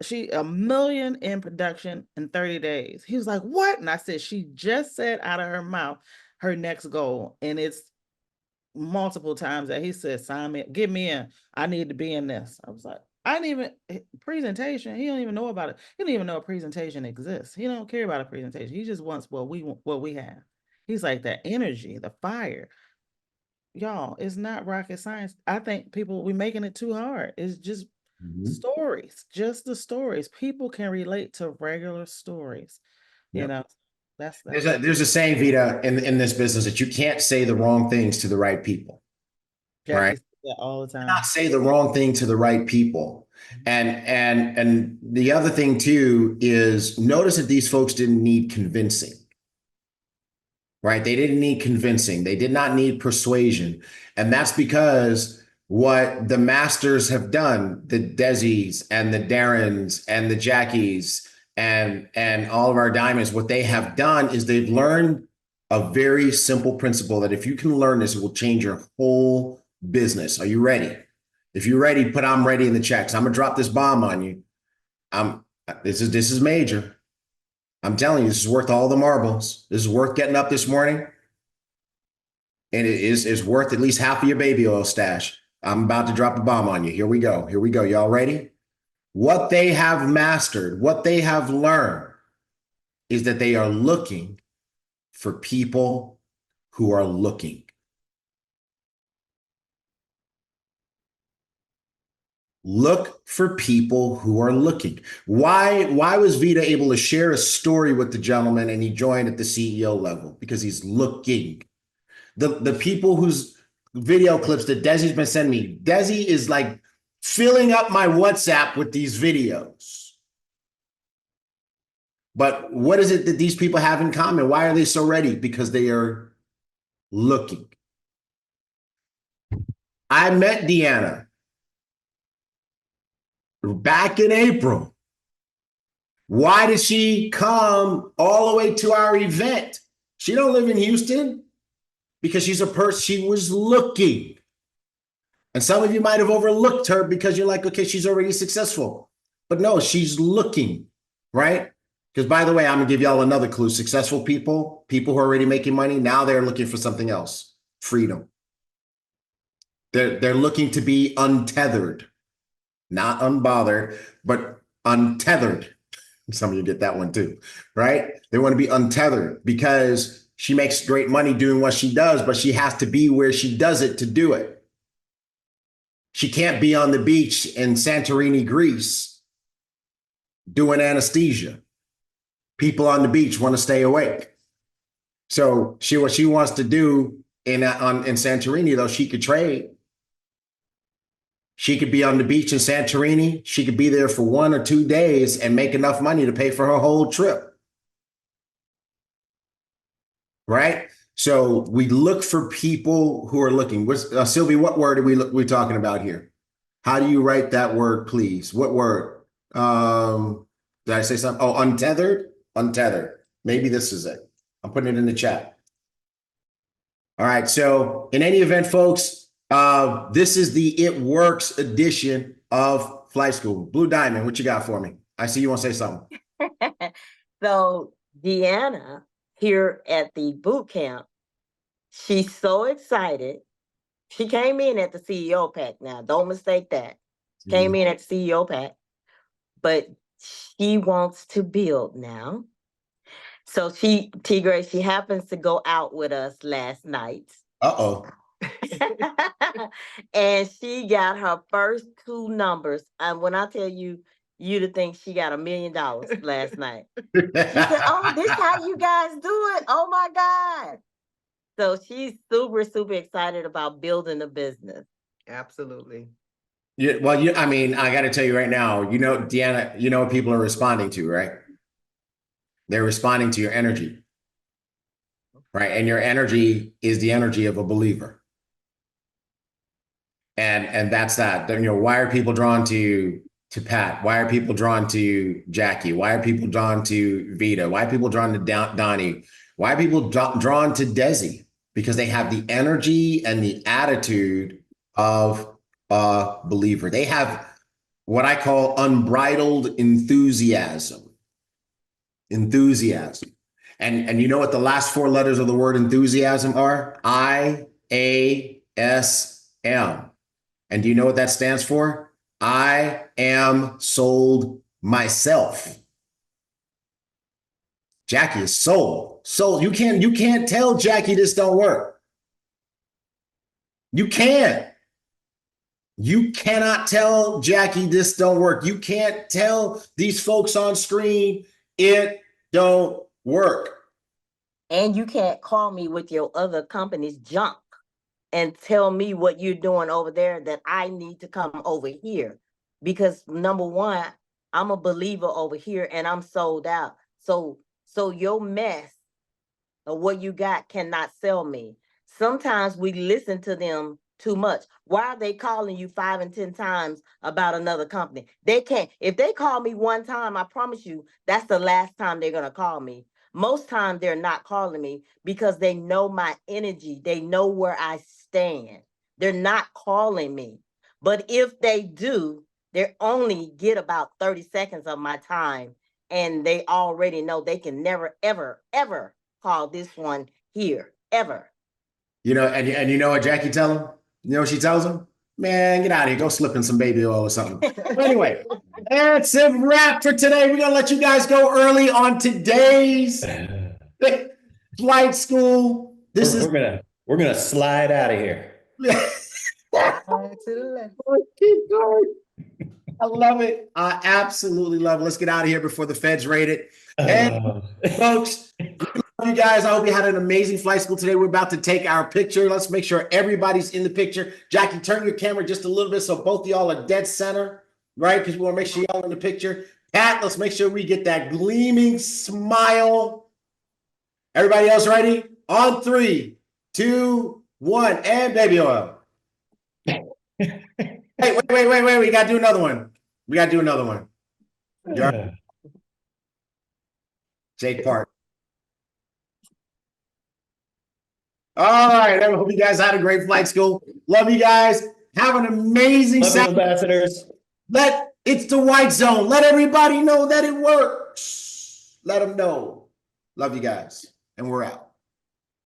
She $1 million in production in 30 days. He was like, what? And I said, she just said out of her mouth her next goal. And it's multiple times that he said, sign me, get me in. I need to be in this. I was like, I didn't even presentation. He don't even know about it. He don't even know a presentation exists. He don't care about a presentation. He just wants what we have. He's like, the energy, the fire. Y'all, it's not rocket science. I think we making it too hard. It's just stories, just the stories. People can relate to regular stories. You know, that's there's a saying, Vita, in this business, that you can't say the wrong things to the right people. Jackie right? says that all the time. Not say the wrong thing to the right people. And the other thing too is notice that these folks didn't need convincing. Right? They didn't need convincing. They did not need persuasion. And that's because what the masters have done, the Desis and the Darrens and the Jackies and all of our diamonds, what they have done is they've learned a very simple principle that if you can learn this, it will change your whole business. Are you ready? If you're ready, put I'm ready in the chat. I'm gonna drop this bomb on you. This is major. I'm telling you, this is worth all the marbles. This is worth getting up this morning. And it's worth at least half of your baby oil stash. I'm about to drop a bomb on you. Here we go. Here we go. Y'all ready? What they have mastered, what they have learned is that they are looking for people who are looking. Look for people who are looking. Why was Vita able to share a story with the gentleman and he joined at the CEO level? Because he's looking. The people whose video clips that Desi's been sending me, Desi is like filling up my WhatsApp with these videos. But what is it that these people have in common? Why are they so ready? Because they are looking. I met Deanna back in April. Why did she come all the way to our event? She don't live in Houston because she's a person. She was looking. And some of you might have overlooked her because you're like, okay, she's already successful. But no, she's looking, right? Because by the way, I'm gonna give y'all another clue. Successful people who are already making money, now they're looking for something else. Freedom. They're looking to be untethered. Not unbothered, but untethered. Some of you get that one too, right? They want to be untethered because she makes great money doing what she does, but she has to be where she does it to do it. She can't be on the beach in Santorini, Greece, doing anesthesia. People on the beach want to stay awake. So what she wants to do in Santorini, though, she could trade. She could be on the beach in Santorini. She could be there for 1 or 2 days and make enough money to pay for her whole trip. Right? So we look for people who are looking. Sylvie, what word are we talking about here? How do you write that word, please? What word? Did I say something? Oh, untethered? Untethered. Maybe this is it. I'm putting it in the chat. All right. So in any event, folks, this is the It Works edition of Flight School. Blue Diamond, what you got for me? I see you want to say something. So Deanna here at the boot camp, she's so excited. She came in at the CEO pack now. Don't mistake that. Came in at the CEO pack, but she wants to build now. So Tigray, she happens to go out with us last night. Uh-oh. And she got her first 2 numbers. And when I tell you, you'd think she got $1 million last night. She said, oh, this how you guys do it. Oh my God. So she's super, super excited about building a business. Absolutely. Yeah, well, I mean, I got to tell you right now, Deanna, you know what people are responding to, right? They're responding to your energy, right? And your energy is the energy of a believer. And that's that. You know, why are people drawn to Pat? Why are people drawn to Jackie? Why are people drawn to Vita? Why are people drawn to Donnie? Why are people drawn to Desi? Because they have the energy and the attitude of a believer. They have what I call unbridled enthusiasm. Enthusiasm. And you know what the last four letters of the word enthusiasm are? IASM. And do you know what that stands for? I am sold myself. Jackie is sold. Sold. You can't tell Jackie this don't work. You can't. You cannot tell Jackie this don't work. You can't tell these folks on screen it don't work. And you can't call me with your other company's junk and tell me what you're doing over there that I need to come over here. Because number one, I'm a believer over here and I'm sold out. So your mess of what you got cannot sell me. Sometimes we listen to them too much. Why are they calling you 5 and 10 times about another company? They can't. If they call me one time, I promise you, that's the last time they're going to call me. Most times they're not calling me because they know my energy. They know where I stand. They're not calling me. But if they do, they only get about 30 seconds of my time. And they already know they can never, ever, ever call this one here, ever. You know, and you know what Jackie tell him? You know what she tells him? Man, get out of here. Go slip in some baby oil or something. Anyway, that's a wrap for today. We're going to let you guys go early on today's flight school. We're gonna slide out of here. I love it. I absolutely love it. Let's get out of here before the feds raid it. And folks, you guys, I hope you had an amazing flight school today. We're about to take our picture. Let's make sure everybody's in the picture. Jackie, turn your camera just a little bit so both of y'all are dead center, right? Because we want to make sure y'all in the picture. Pat, let's make sure we get that gleaming smile. Everybody else ready? On 3, 2, 1, and baby oil. Hey, wait. We got to do another one. Jake Park. All right. I hope you guys had a great flight school. Love you guys. Have an amazing Love you, ambassadors. It's the white zone. Let everybody know that it works. Let them know. Love you guys. And we're out.